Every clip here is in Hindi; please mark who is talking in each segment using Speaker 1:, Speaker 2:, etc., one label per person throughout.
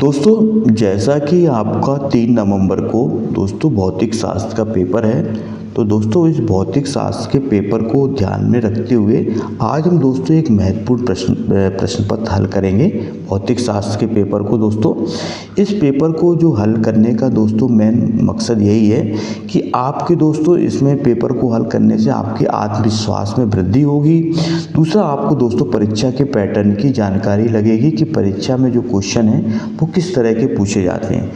Speaker 1: दोस्तों जैसा कि आपका 3 नवंबर को दोस्तों भौतिक शास्त्र का पेपर है, तो दोस्तों इस भौतिक शास्त्र के पेपर को ध्यान में रखते हुए आज हम दोस्तों एक महत्वपूर्ण प्रश्न पत्र हल करेंगे भौतिक शास्त्र के पेपर को। दोस्तों इस पेपर को जो हल करने का दोस्तों मेन मकसद यही है कि आपके दोस्तों इसमें पेपर को हल करने से आपके आत्मविश्वास में वृद्धि होगी। दूसरा, आपको दोस्तों परीक्षा के पैटर्न की जानकारी लगेगी कि परीक्षा में जो क्वेश्चन है वो किस तरह के पूछे जाते हैं।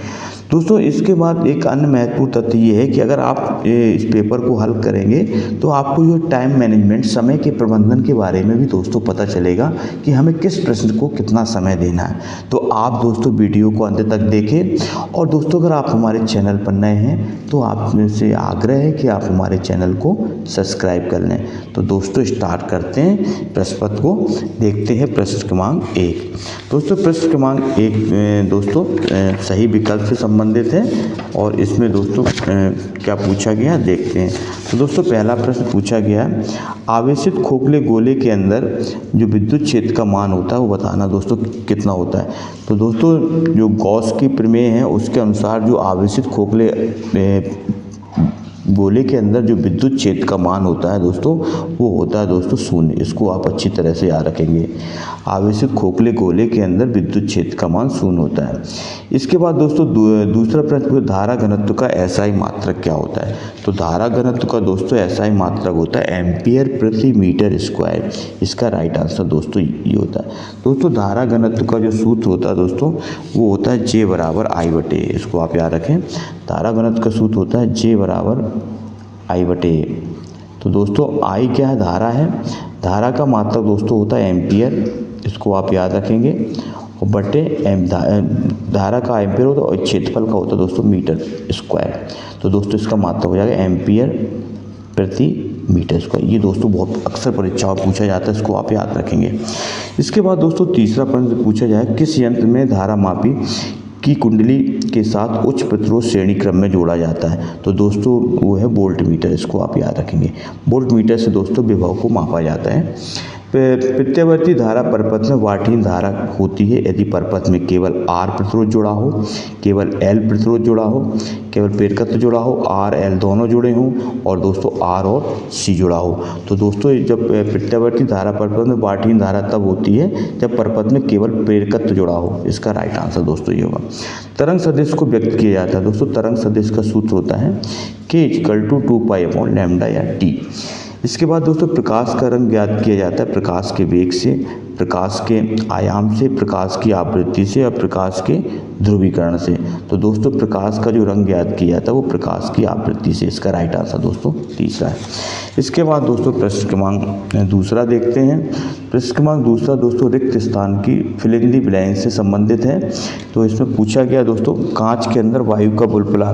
Speaker 1: दोस्तों इसके बाद एक अन्य महत्वपूर्ण तथ्य ये है कि अगर आप इस पेपर को हल करेंगे तो आपको जो टाइम मैनेजमेंट, समय के प्रबंधन के बारे में भी दोस्तों पता चलेगा कि हमें किस प्रश्न को कितना समय देना है। तो आप दोस्तों वीडियो को अंत तक देखें। और दोस्तों अगर आप हमारे चैनल पर नए हैं तो आपसे आग्रह है कि आप हमारे चैनल को सब्सक्राइब कर लें। तो दोस्तों स्टार्ट करते हैं प्रश्न पत्र को, देखते हैं प्रश्न क्रमांक 1। दोस्तों प्रश्न क्रमांक 1 दोस्तों सही विकल्प से संबंधित है और इसमें दोस्तों क्या पूछा गया देखते हैं। तो दोस्तों पहला प्रश्न पूछा गया, आवेशित खोखले गोले के अंदर जो विद्युत क्षेत्र का मान होता है वो बताना दोस्तों कितना होता है। तो दोस्तों जो गॉस की प्रमेय है उसके अनुसार जो आवेशित खोखले गोले के अंदर जो विद्युत क्षेत्र का मान होता है दोस्तों वो होता है दोस्तों 0। इसको आप अच्छी तरह से याद रखेंगे। आवेशित खोखले गोले के अंदर विद्युत क्षेत्र का मान 0 होता है। इसके बाद दोस्तों दूसरा प्रश्न, धारा घनत्व का एसआई मात्रक क्या होता है। तो धारा घनत्व का दोस्तों एसआई मात्रक होता है एम्पियर प्रति मीटर स्क्वायर। इसका राइट आंसर दोस्तों ये होता है। दोस्तों धारा घनत्व का जो सूत्र होता है दोस्तों वो होता है J बराबर I बटे। इसको आप याद रखें। धारा घनत्व का सूत्र होता है J बराबर I बटे। तो दोस्तों I क्या है, धारा है। धारा का मात्रक दोस्तों होता है एम्पियर, इसको आप याद रखेंगे। और बटे धारा का एम्पियर होता है और क्षेत्रफल का होता है दोस्तों मीटर स्क्वायर। तो दोस्तों इसका मात्रक हो जाएगा एम्पियर प्रति मीटर स्क्वायर। ये दोस्तों बहुत अक्सर परीक्षाओं में पूछा जाता है, इसको आप याद रखेंगे। इसके बाद दोस्तों तीसरा प्रश्न पूछा जाए, किस यंत्र में धारा मापी की कुंडली के साथ उच्च प्रतिरोध श्रेणी क्रम में जोड़ा जाता है। तो दोस्तों वो है वोल्ट मीटर। इसको आप याद रखेंगे। वोल्ट मीटर से दोस्तों विभव को मापा जाता है। प्रत्यावर्ती धारा परपथ में वाटहीन धारा होती है यदि परपथ में केवल R प्रतिरोध जुड़ा हो, केवल L प्रतिरोध जुड़ा हो, केवल प्रेरकत्व जुड़ा हो, R L दोनों जुड़े हों और दोस्तों R और C जुड़ा हो। तो दोस्तों जब प्रत्यावर्ती धारा परपथ में वाटहीन धारा तब होती है जब परपथ में केवल प्रेरकत्व जुड़ा हो। इसका राइट आंसर दोस्तों ये होगा। तरंग सदिश को व्यक्त किया जाता है दोस्तों। तरंग सदिश का सूत्र होता है K = 2π/λ या T। इसके बाद दोस्तों प्रकाश का रंग ज्ञात किया जाता है प्रकाश के वेग से, प्रकाश के आयाम से, प्रकाश की आवृत्ति से और प्रकाश के ध्रुवीकरण से। तो दोस्तों प्रकाश का जो रंग ज्ञात किया जाता है वो प्रकाश की आवृत्ति से। इसका राइट आंसर दोस्तों तीसरा है। इसके बाद दोस्तों प्रश्न क्रमांक दूसरा देखते हैं। प्रश्न क्रमांक दूसरा दोस्तों रिक्त स्थान की फिल इन द ब्लैंक से संबंधित है। तो इसमें पूछा गया दोस्तों, कांच के अंदर वायु का बुलबुला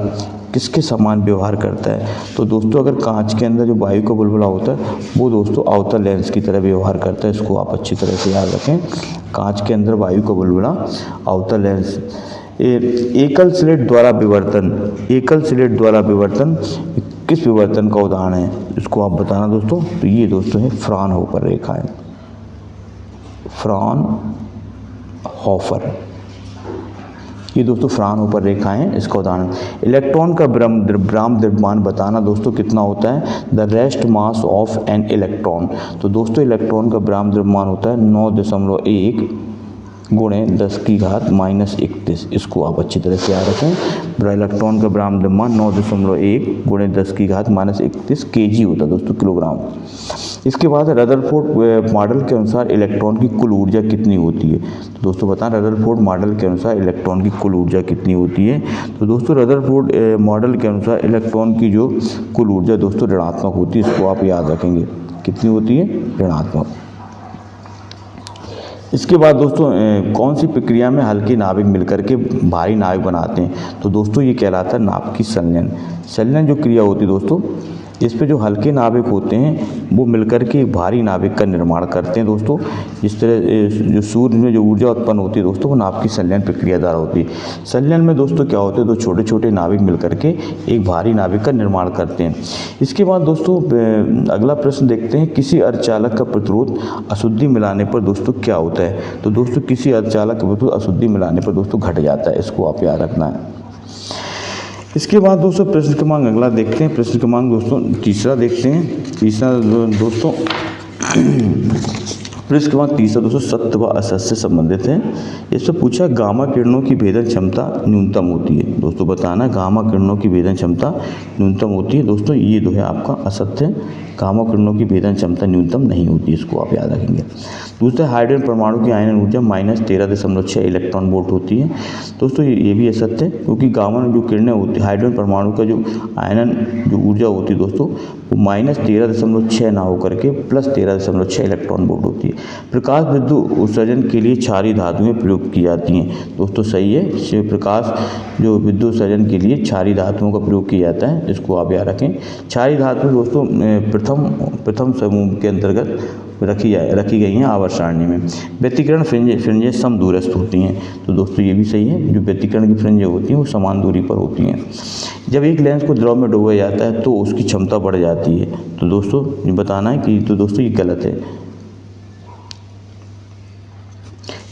Speaker 1: किसके समान व्यवहार करता है। तो दोस्तों अगर कांच के अंदर जो वायु का बुलबुला होता है वो दोस्तों अवतल लेंस की तरह व्यवहार करता है। इसको आप अच्छी तरह से याद रखें। कांच के अंदर वायु का बुलबुला अवतल लेंस। एकल स्लिट द्वारा विवर्तन, एकल स्लिट द्वारा विवर्तन किस विवर्तन का उदाहरण है, इसको आप बताना दोस्तों। तो ये दोस्तों है फ्राउनहोफर रेखा है, फ्राउनहोफर। ये दोस्तों फ्राउनहोफर रेखा है, इसका उदाहरण। इलेक्ट्रॉन का ब्राह्म द्रव्यमान बताना दोस्तों कितना होता है, the rest mass of an electron. तो दोस्तों इलेक्ट्रॉन का ब्राह्म द्रव्यमान होता है 9.1 गुणे 10⁻⁻31। इसको आप अच्छी तरह से याद रखें। इलेक्ट्रॉन का ब्राह्म द्रव्यमान 9.1 गुणे 10⁻⁻31 kg होता है दोस्तों, किलोग्राम। इसके बाद रदरफोर्ड मॉडल के अनुसार इलेक्ट्रॉन की कुल ऊर्जा कितनी होती है। तो दोस्तों बताएं रदरफोर्ड मॉडल के अनुसार इलेक्ट्रॉन की कुल ऊर्जा कितनी होती है। तो दोस्तों रदरफोर्ड मॉडल के अनुसार इलेक्ट्रॉन की जो कुल ऊर्जा दोस्तों ऋणात्मक होती है। इसको आप याद रखेंगे, कितनी होती है, ऋणात्मक। इसके बाद दोस्तों कौन सी प्रक्रिया में हल्के नाभिक मिलकर के भारी नाभिक बनाते हैं। तो दोस्तों ये कहलाता है नाभिक की संलयन। संलयन जो क्रिया होती है दोस्तों इस पे जो हल्के नाभिक होते हैं वो मिलकर के एक भारी नाभिक का निर्माण करते हैं दोस्तों। जिस तरह जो सूर्य में जो ऊर्जा उत्पन्न होती है दोस्तों वो नाभ की संलयन प्रक्रिया द्वारा होती है। संलयन में दोस्तों क्या होते हैं, दो छोटे छोटे नाभिक मिलकर के एक भारी नाभिक का निर्माण करते हैं। इसके बाद दोस्तों अगला प्रश्न देखते हैं, किसी अर्धचालक का प्रतिरोध अशुद्धि मिलाने पर दोस्तों क्या होता है। तो दोस्तों किसी अर्धचालक का प्रतिरोध अशुद्धि मिलाने पर दोस्तों घट जाता है, इसको आप याद रखना है। इसके बाद दोस्तों प्रश्न क्रमांक अगला देखते हैं। प्रश्न क्रमांक दोस्तों तीसरा देखते हैं। तीसरा दोस्तों प्रश्न क्रमांक तीसरा दोस्तों सत्य व असत्य से संबंधित है। इससे पूछा गामा किरणों की भेदन क्षमता न्यूनतम होती है। दोस्तों बताना गामा किरणों की भेदन क्षमता न्यूनतम होती है। दोस्तों ये जो है आपका असत्य है, गामा किरणों की भेदन क्षमता न्यूनतम नहीं होती, इसको आप याद रखेंगे। दूसरा हाइड्रोजन परमाणु की आयनन ऊर्जा -13.6 इलेक्ट्रॉन वोल्ट होती है। दोस्तों ये भी असत्य है, क्योंकि गामा जो किरणें होती है हाइड्रोजन परमाणु का जो आयनन जो ऊर्जा होती है दोस्तों वो -13.6 ना होकर के +13.6 इलेक्ट्रॉन वोल्ट होती है। प्रकाश विद्युत उत्सर्जन के लिए क्षारीय धातुएं प्रयोग की जाती हैं। दोस्तों सही है, प्रकाश जो विद्युत उत्सर्जन के लिए क्षारीय धातुओं का प्रयोग किया जाता है, इसको आप याद रखें। क्षारीय धातु दोस्तों प्रथम समूह के अंतर्गत रखी गई हैं आवर्त सारणी में। व्यतिकरण फ्रिंजें समदूरस्थ होती हैं। तो दोस्तों ये भी सही है, जो व्यतिकरण की फ्रिंजें होती हैं वो समान दूरी पर होती हैं। जब एक लेंस को द्रव में डुबोया जाता है तो उसकी क्षमता बढ़ जाती है। तो दोस्तों ये बताना है कि तो दोस्तों ये गलत है।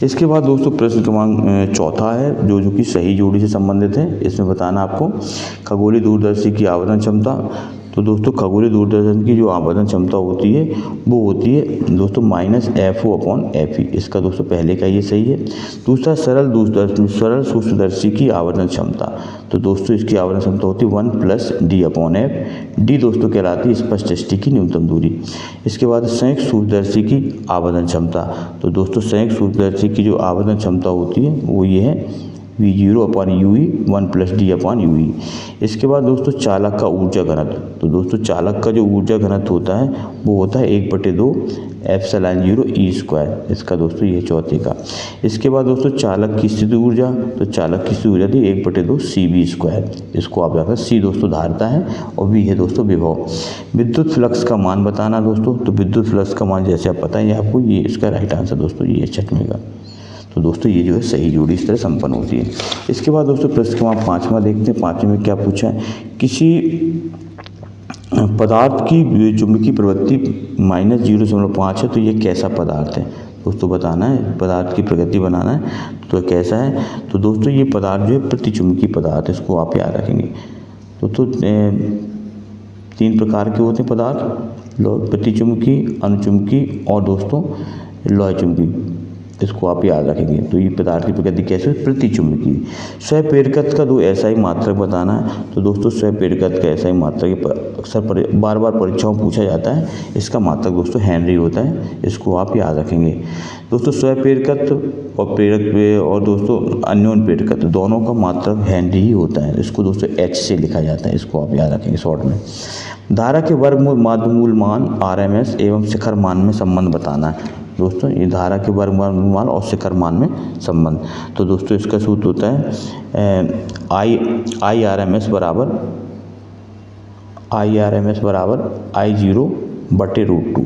Speaker 1: इसके बाद दोस्तों प्रश्न क्रमांक चौथा है जो कि सही जोड़ी से संबंधित है। इसमें बताना आपको खगोलीय दूरदर्शी की आवर्धन क्षमता। तो दोस्तों खगोलीय दूरदर्शन की जो आवर्धन क्षमता होती है वो होती है दोस्तों -FO/FE। इसका दोस्तों पहले का ये सही है। दूसरा सरल सूक्ष्मदर्शी की आवर्धन क्षमता। तो दोस्तों इसकी आवर्धन क्षमता होती है 1+D/F। डी दोस्तों कहलाती है स्पष्ट दृष्टि की न्यूनतम दूरी। इसके बाद संयुक्त सूक्ष्मदर्शी की आवर्धन क्षमता। तो दोस्तों संयुक्त सूक्ष्मदर्शी की जो आवर्धन क्षमता होती है वो ये है V0/UE 1+D/UE। इसके बाद दोस्तों चालक का ऊर्जा घनत्व। तो दोस्तों चालक का जो ऊर्जा घनत्व होता है वो होता है 1/2 ε0E²। इसका दोस्तों ये चौथे का। इसके बाद दोस्तों चालक की स्थिति ऊर्जा। तो चालक की स्थिति ऊर्जा थी 1/2 CV²। इसको आप रखा। C दोस्तों धारिता है और V है दोस्तों विभव। विद्युत फ्लक्स का मान बताना दोस्तों। तो विद्युत फ्लक्स का मान जैसे आप पता है आपको, ये इसका राइट आंसर दोस्तों ये 6वें का। तो दोस्तों ये जो है सही जोड़ी इस तरह संपन्न होती है। इसके बाद दोस्तों प्रश्न क्रमांक 5वां देखते हैं। 5वें में क्या पूछा है, किसी पदार्थ की चुंबकीय प्रवृत्ति -0.5 है तो ये कैसा पदार्थ है। दोस्तों बताना है, पदार्थ की प्रगति बनाना है तो कैसा है। तो दोस्तों ये पदार्थ जो है प्रतिचुंबकीय पदार्थ है, इसको आप याद रखेंगे। दोस्तों 3 प्रकार के होते हैं पदार्थ, प्रतिचुंबकीय, अनुचुंबकीय और दोस्तों लौह चुंबकीय। इसको आप याद रखेंगे। तो ये पदार्थ की प्रकृति कैसे है, प्रतिचुंबकीय। स्वप्रेरकत्व का 2 SI मात्रक बताना है। तो दोस्तों स्वप्रेरकत्व का SI मात्रक अक्सर बार परीक्षाओं में पूछा जाता है। इसका मात्रक दोस्तों हेनरी होता है, इसको आप याद रखेंगे। दोस्तों स्वप्रेरकत्व और प्रेरक और दोस्तों अन्योन्य प्रेरकत्व दोनों का मात्रक हेनरी ही होता है। इसको दोस्तों H से लिखा जाता है, इसको आप याद रखेंगे शॉर्ट में। धारा के वर्गमूल माध्यमूल मान RMS एवं शिखर मान में संबंध बताना है। दोस्तों ये धारा के वर्गमूल मान और शिखर मान में संबंध। तो दोस्तों इसका सूत्र होता है IRMS बराबर I0/√2।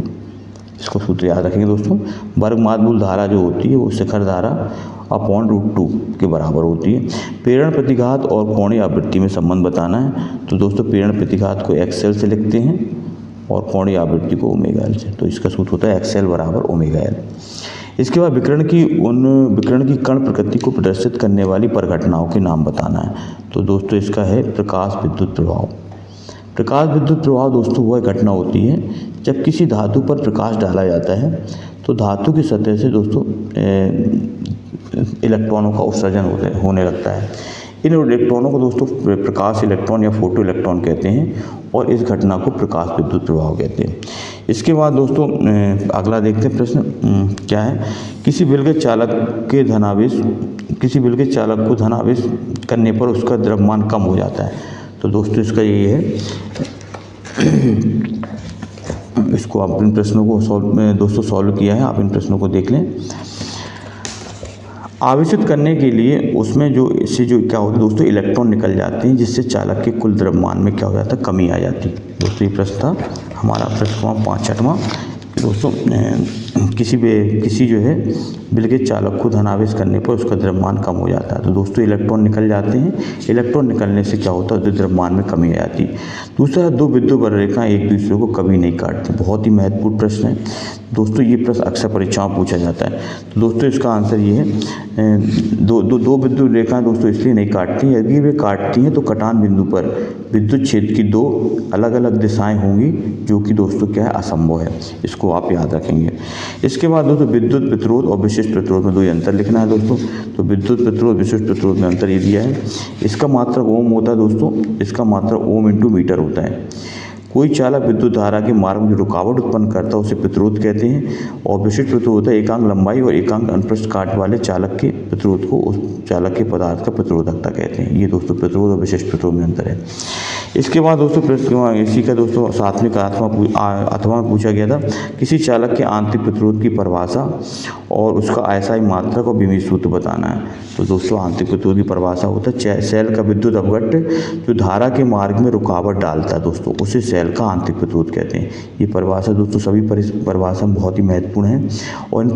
Speaker 1: इसको सूत्र याद रखेंगे दोस्तों। वर्गमूल धारा जो होती है वो शिखर धारा /√2 के बराबर होती है। प्रेरण प्रतिघात और कोणीय आवृत्ति में संबंध बताना है। तो दोस्तों प्रेरण प्रतिघात को XL से लिखते हैं और कोणीय आवृत्ति को ω_L से। तो इसका सूत्र होता है XL = ω_L। इसके बाद विकिरण की कण प्रकृति को प्रदर्शित करने वाली परिघटनाओं के नाम बताना है। तो दोस्तों इसका है प्रकाश विद्युत प्रभाव। प्रकाश विद्युत प्रभाव दोस्तों वह घटना होती है जब किसी धातु पर प्रकाश डाला जाता है तो धातु की सतह से दोस्तों इलेक्ट्रॉनों का उत्सर्जन होने लगता है। इन इलेक्ट्रॉनों को दोस्तों प्रकाश इलेक्ट्रॉन या फोटो इलेक्ट्रॉन कहते हैं और इस घटना को प्रकाश विद्युत प्रभाव कहते हैं। इसके बाद दोस्तों अगला देखते हैं प्रश्न क्या है, किसी विलगित चालक को धनावेश करने पर उसका द्रव्यमान कम हो जाता है। तो दोस्तों इसका ये है, इसको आप इन प्रश्नों को दोस्तों सॉल्व किया है, आप इन प्रश्नों को देख लें। आवेशित करने के लिए उसमें जो इससे जो क्या होता है दोस्तों, इलेक्ट्रॉन निकल जाते हैं, जिससे चालक के कुल द्रव्यमान में क्या हो जाता है, कमी आ जाती है। दोस्तों ये प्रश्न था हमारा प्रश्न 65वां। दोस्तों किसी जो है बिल के चालक को धनावेश करने पर उसका द्रव्यमान कम हो जाता है। तो दोस्तों इलेक्ट्रॉन निकल जाते हैं, इलेक्ट्रॉन निकलने से क्या होता है, तो द्रव्यमान में कमी आ जाती है। दूसरा, दो विद्युत बलरेखाएं एक दूसरे को कभी नहीं काटती। बहुत ही महत्वपूर्ण प्रश्न है दोस्तों, ये प्रश्न अक्सर परीक्षाओं में पूछा जाता है। तो दोस्तों इसका आंसर ये है, दो विद्युत रेखाएं दोस्तों इसलिए नहीं काटती, यदि वे काटती हैं तो कटान बिंदु पर विद्युत क्षेत्र की दो अलग अलग दिशाएं होंगी, जो कि दोस्तों क्या है, असंभव है। इसको आप याद रखेंगे। इसके बाद दोस्तों विद्युत प्रतिरोध और विशिष्ट प्रतिरोध में दो अंतर लिखना है दोस्तों। तो विद्युत प्रतिरोध विशिष्ट प्रतिरोध में अंतर ये दिया है। इसका मात्रक ओम होता है दोस्तों, इसका मात्रक ओम इंटू मीटर होता है। कोई चालक विद्युत धारा के मार्ग में जो रुकावट उत्पन्न करता है उसे प्रतिरोध कहते हैं। और विशिष्ट प्रतिरोध होता है एकांक लंबाई और एकांक अनुप्रस्थ काट वाले चालक के प्रतिरोध को उस चालक के पदार्थ का प्रतिरोधकता कहते हैं। ये दोस्तों प्रतिरोध और विशिष्ट प्रतिरोध में अंतर है। इसके बाद दोस्तों प्रश्न इसी का दोस्तों सातवें अथवा में पूछा गया था, किसी चालक के आंतरिक प्रतिरोध की परिभाषा और उसका अयसाई मात्रक और विमीय सूत्र बताना है। तो दोस्तों आंतरिक प्रतिरोध की परिभाषा होता है सेल का विद्युत अपघट्य जो धारा के मार्ग में रुकावट डालता है दोस्तों, उसे सेल का आंतरिक प्रतिरोध कहते हैं। ये परिभाषा दोस्तों सभी परिभाषा बहुत ही महत्वपूर्ण है और इन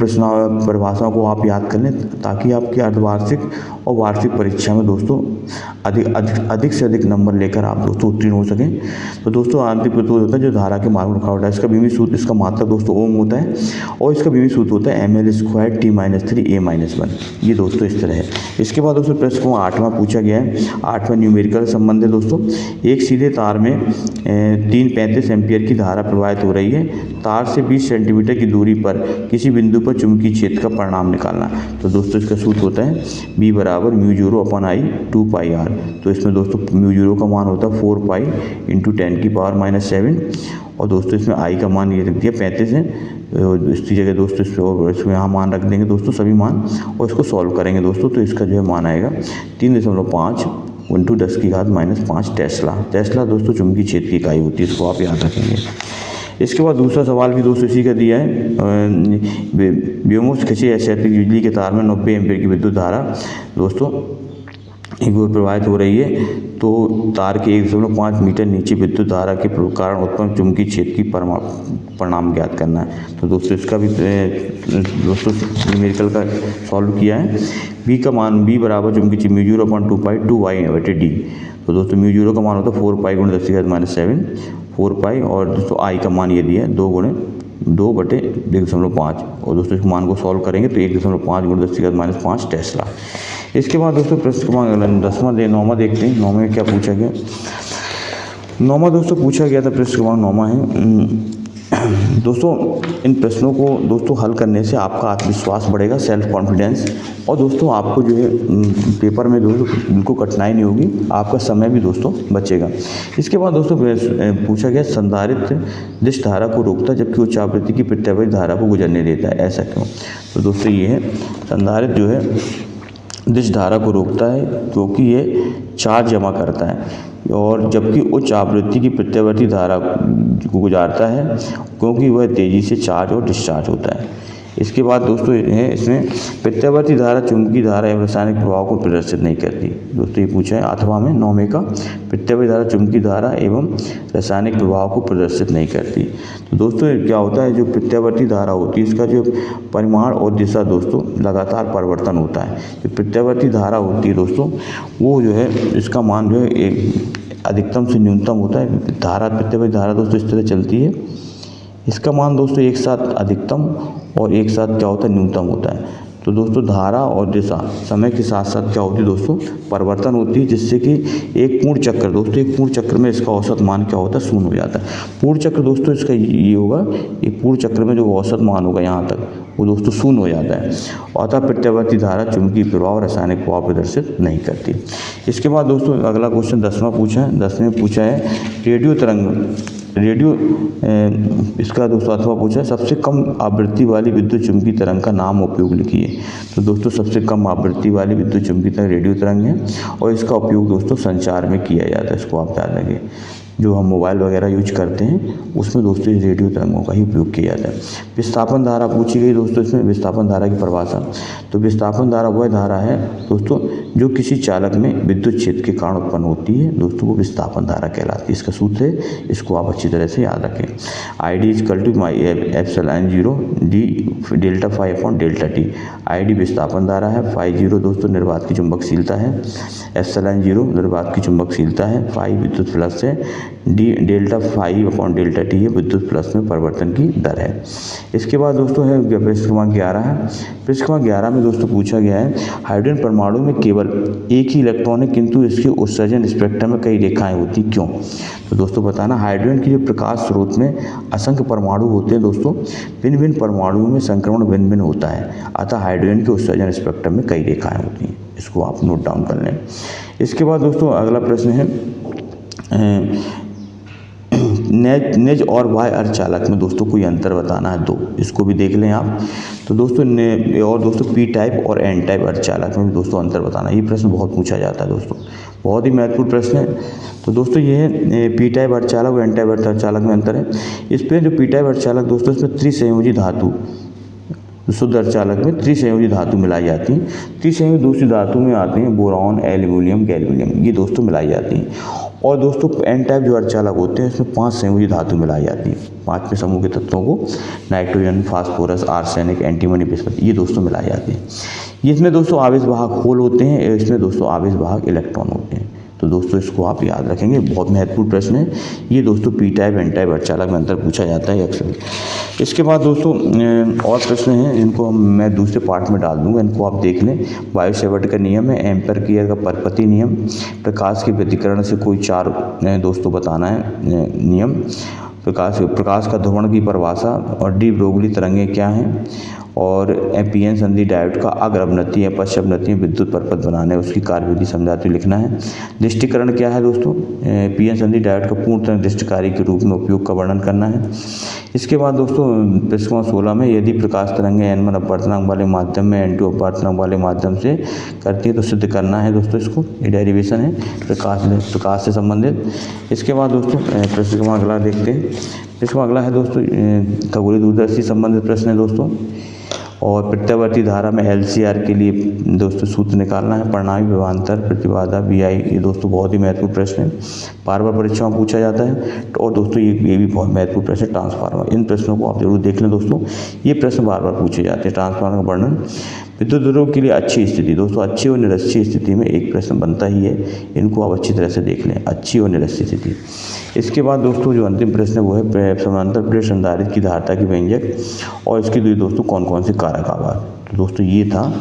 Speaker 1: परिभाषाओं को आप याद कर लें, ताकि आपकी अर्धवार्षिक और वार्षिक परीक्षा में दोस्तों अधिक से अधिक नंबर लेकर आप दोस्तों उत्तीर्ण हो सकें। तो दोस्तों आंतरिक प्रतिरोध होता है जो धारा के मार्ग में रुकावट है। इसका विमीय सूत्र, इसका मात्रक दोस्तों ओम होता है और इसका विमीय सूत्र होता है ml² T-3 A-1। ये दोस्तों इस तरह है। इसके बाद दोस्तों प्रश्न को 8वां पूछा गया है। 8वां न्यूमेरिकल संबंध है दोस्तों। एक सीधे तार में 335 एम्पियर की धारा प्रवाहित हो रही है। तार से 20 सेंटीमीटर की दूरी पर किसी बिंदु पर चुंबकीय क्षेत्र का परिमाण निकालना। तो दोस्तों इसका सूत्र होता है B बराबर μ0/I 2πr। तो इसमें दोस्तों μ0 का मान होता है 4π × 10⁻⁷ और दोस्तों इसमें I का मान ये रख दिया 35 है। इसकी जगह दोस्तों इसमें यहाँ मान रख देंगे दोस्तों सभी मान, और इसको सॉल्व करेंगे दोस्तों। तो इसका जो है मान आएगा 3.5 × 10⁻⁵ टेस्ला दोस्तों चुंबकीय क्षेत्र की इकाई होती है। इसको आप याद रखेंगे। इसके बाद दूसरा सवाल भी दोस्तों इसी का दिया है। व्योमोस खिंचे क्षैतिज बिजली के तार में 90 एम्पीयर की विद्युत धारा दोस्तों एक ओर प्रवाहित हो रही है। तो तार के 1.5 मीटर नीचे विद्युत धारा के कारण उत्पन्न चुंबकीय क्षेत्र की परिमाण ज्ञात करना है। तो दोस्तों इसका भी दोस्तों न्यूमेरिकल का सॉल्व किया है। B का मान B बराबर चुंबकीय क्षेत्र μ0/2π 2y/d। तो दोस्तों μ0 का मान होता है 4π × 10⁻⁷ 4π, और दोस्तों I का मान ये दिया है 2/2/1.5। और दोस्तों इस मान को सॉल्व करेंगे तो 1.5 × 10⁻⁵ टेस्ला। इसके बाद दोस्तों प्रश्न क्रमांक 9वां देखते हैं। 9वें में क्या पूछा गया। 9वां दोस्तों पूछा गया था, प्रश्न क्रमांक 9वां है दोस्तों। इन प्रश्नों को दोस्तों हल करने से आपका आत्मविश्वास बढ़ेगा, सेल्फ कॉन्फिडेंस, और दोस्तों आपको जो है पेपर में दोस्तों बिल्कुल कठिनाई नहीं होगी, आपका समय भी दोस्तों बचेगा। इसके बाद दोस्तों पूछा गया, संधारित्र दिश धारा को रोकता है जबकि उच्च आवृत्ति की प्रत्यावर्ती धारा को गुजरने देता है, ऐसा क्यों। तो दोस्तों ये है, संधारित्र जो है दिश धारा को रोकता है क्योंकि ये चार्ज जमा करता है, और जबकि उच्च आवृत्ति की प्रत्यावर्ती धारा को गुजारता है क्योंकि वह तेज़ी से चार्ज और डिस्चार्ज होता है। इसके बाद दोस्तों है, इसमें प्रत्यावर्ती धारा चुंबकीय धारा एवं रासायनिक प्रभाव को प्रदर्शित नहीं करती। दोस्तों ये पूछा है 8वां में 9वें का, प्रत्यावर्ती धारा चुंबकीय धारा एवं रासायनिक प्रभाव को प्रदर्शित नहीं करती। तो दोस्तों क्या होता है, जो प्रत्यावर्ती धारा होती है इसका जो परिमाण और दिशा दोस्तों लगातार परिवर्तन होता है। जो प्रत्यावर्ती धारा होती है दोस्तों वो जो है इसका मान जो है एक अधिकतम से न्यूनतम होता है। प्रत्यावर्ती धारा दोस्तों इस तरह चलती है, इसका मान दोस्तों एक साथ अधिकतम और एक साथ क्या होता है, न्यूनतम होता है। तो दोस्तों धारा और दिशा समय के साथ साथ क्या होती है दोस्तों, परिवर्तन होती है, जिससे कि एक पूर्ण चक्र में इसका औसत मान क्या होता है, शून्य हो जाता है। पूर्ण चक्र दोस्तों इसका ये होगा, एक पूर्ण चक्र में जो औसत मान होगा यहाँ तक वो दोस्तों शून्य हो जाता है। अतः प्रत्यावर्ती धारा चुंबकीय प्रभाव रासायनिक प्रभाव प्रदर्शित नहीं करती। इसके बाद दोस्तों अगला क्वेश्चन 10वां पूछा है। 10वें पूछा है रेडियो इसका दोस्तों 8वां पूछा है, सबसे कम आवृत्ति वाली विद्युत चुंबकीय तरंग का नाम उपयोग लिखिए। तो दोस्तों सबसे कम आवृत्ति वाली विद्युत चुंबकीय तरंग रेडियो तरंग है और इसका उपयोग दोस्तों संचार में किया जाता है, इसको आप याद रखें। जो हम मोबाइल वगैरह यूज करते हैं उसमें दोस्तों ये रेडियो तरंगों का ही उपयोग किया जाता है। विस्थापन धारा पूछी गई दोस्तों, इसमें विस्थापन धारा की परिभाषा। तो विस्थापन धारा वह धारा है दोस्तों जो किसी चालक में विद्युत क्षेत्र के कारण उत्पन्न होती है दोस्तों, वो विस्थापन धारा कहलाती है। इसका सूत्र है, इसको आप अच्छी तरह से याद रखें। ID epsilon 0 d delta phi upon delta t. ID विस्थापन धारा है, फाई 0 दोस्तों निर्वात की चुंबकशीलता है, एप्सिलॉन 0 निर्वात की चुंबकशीलता है, फाई विद्युत फ्लक्स है, d delta phi upon delta t है विद्युत फ्लक्स में परिवर्तन की दर है। इसके बाद दोस्तों है प्रश्न क्रमांक 11 है। प्रश्न क्रमांक 11 में दोस्तों पूछा गया है हाइड्रोजन परमाणु में केवल एक ही इलेक्ट्रॉन है किंतु इसके उत्सर्जन स्पेक्ट्रम में कई रेखाएं होती, क्यों? तो दोस्तों बताना, हाइड्रोजन की जो प्रकाश स्रोत में असंख्य परमाणु होते हैं दोस्तों, भिन्न भिन्न परमाणुओं में संक्रमण भिन्न भिन्न होता है, अतः हाइड्रोजन के उत्सर्जन स्पेक्ट्रम में कई रेखाएं होती हैं। इसको आप नोट डाउन कर लें। इसके बाद दोस्तों अगला प्रश्न है नेज और वाय अर्धचालक में दोस्तों कोई अंतर बताना है, 2 इसको भी देख लें आप। तो दोस्तों और दोस्तों पी टाइप और एन टाइप अर्धचालक में भी दोस्तों अंतर बताना। ये प्रश्न बहुत पूछा जाता है दोस्तों, बहुत ही महत्वपूर्ण प्रश्न है। तो दोस्तों ये है पी टाइप अर्धचालक और एन टाइप अर्धचालक में अंतर है। इसमें जो पी टाइप अर्धचालक दोस्तों, इसमें त्रिसंयोजी धातु, शुद्ध अर्धचालक में त्रिसंयोजी धातु मिलाई जाती है। त्रिसंयोजी दूसरी धातु में आते हैं बोरॉन, एल्यूमिनियम, गैल्वेनियम, ये दोस्तों मिलाई जाती हैं। और दोस्तों एन टाइप जो अर्धचालक होते हैं इसमें 5 संयोजी धातु मिलाई जाती है। 5वें समूह के तत्वों को nitrogen, phosphorus, arsenic, antimony, bismuth, ये दोस्तों मिलाई जाती है। इसमें दोस्तों आवेश वाहक होल होते हैं, इसमें दोस्तों आवेश वाहक इलेक्ट्रॉन होते हैं। तो दोस्तों इसको आप याद रखेंगे, बहुत महत्वपूर्ण प्रश्न है ये दोस्तों। पी टाइप एन टाइप अर्धचालक में अंतर पूछा जाता है अक्सर। इसके बाद दोस्तों और प्रश्न हैं, इनको मैं दूसरे पार्ट में डाल दूंगा, इनको आप देख लें। वायु सेवर्ट का नियम है, एम्पर कियर का परपति नियम, प्रकाश के व्यतिकरण से कोई 4 दोस्तों बताना है नियम, प्रकाश का ध्रुवण की परिभाषा, और डी ब्रोगली तरंगें क्या हैं, और पीएन संधि डायोड का अग्रअवनति या पश्चावनति विद्युत परपथ बनाना है, उसकी कार्यविधि समझाते लिखना है। दृष्टिकरण क्या है दोस्तों, पीएन संधि डायोड का पूर्णतः दृष्टिकारी के रूप में उपयोग का वर्णन करना है। इसके बाद दोस्तों प्रश्न 16 में यदि प्रकाश तरंगें N1 अपवर्तनांक वाले माध्यम में N2 अपवर्तनांक वाले माध्यम से करती है तो सिद्ध करना है दोस्तों। इसको ये डेरिवेशन है प्रकाश से संबंधित। इसके बाद दोस्तों प्रश्न का अगला देखते हैं। प्रश्न अगला है दोस्तों खगोलीय दूरदर्शी संबंधित प्रश्न है दोस्तों। और प्रत्यावर्ती धारा में LCR के लिए दोस्तों सूत्र निकालना है, परिणामी विभवांतर प्रतिबाधा VI, ये दोस्तों बहुत ही महत्वपूर्ण प्रश्न है, बार बार परीक्षाओं में पूछा जाता है। और दोस्तों ये भी बहुत महत्वपूर्ण प्रश्न है ट्रांसफार्मर। इन प्रश्नों को आप जरूर देख लें दोस्तों, ये प्रश्न बार बार पूछे जाते हैं। ट्रांसफार्मर का वर्णन, विद्युत ध्रुव के लिए अच्छी स्थिति दोस्तों, अच्छी और निरक्षीय स्थिति में एक प्रश्न बनता ही है, इनको आप अच्छी तरह से देख लें, अच्छी और निरक्षीय स्थिति। इसके बाद दोस्तों जो अंतिम प्रश्न है वो है समानांतर प्लेट संधारित्र की धारिता की व्यंजक, और इसके लिए दोस्तों कौन कौन से कारक आभार। तो दोस्तों ये था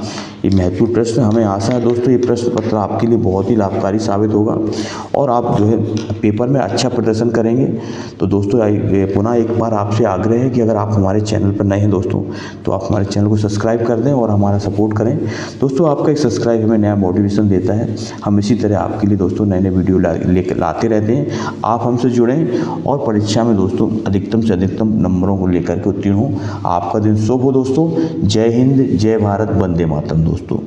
Speaker 1: ये महत्वपूर्ण प्रश्न। हमें आशा है दोस्तों ये प्रश्न पत्र आपके लिए बहुत ही लाभकारी साबित होगा और आप जो है पेपर में अच्छा प्रदर्शन करेंगे। तो दोस्तों पुनः एक बार आपसे आग्रह है कि अगर आप हमारे चैनल पर नए हैं दोस्तों तो आप हमारे चैनल को सब्सक्राइब कर दें और हमारा सपोर्ट करें दोस्तों। आपका एक सब्सक्राइब हमें नया मोटिवेशन देता है। हम इसी तरह आपके लिए दोस्तों नए नए वीडियो लेकर लाते रहते हैं। आप हमसे जुड़ें और परीक्षा में दोस्तों अधिकतम से अधिकतम नंबरों को लेकर के उत्तीर्ण हों। आपका दिन शुभ हो दोस्तों। जय हिंद, जय भारत, वंदे मातरम दोस्तों।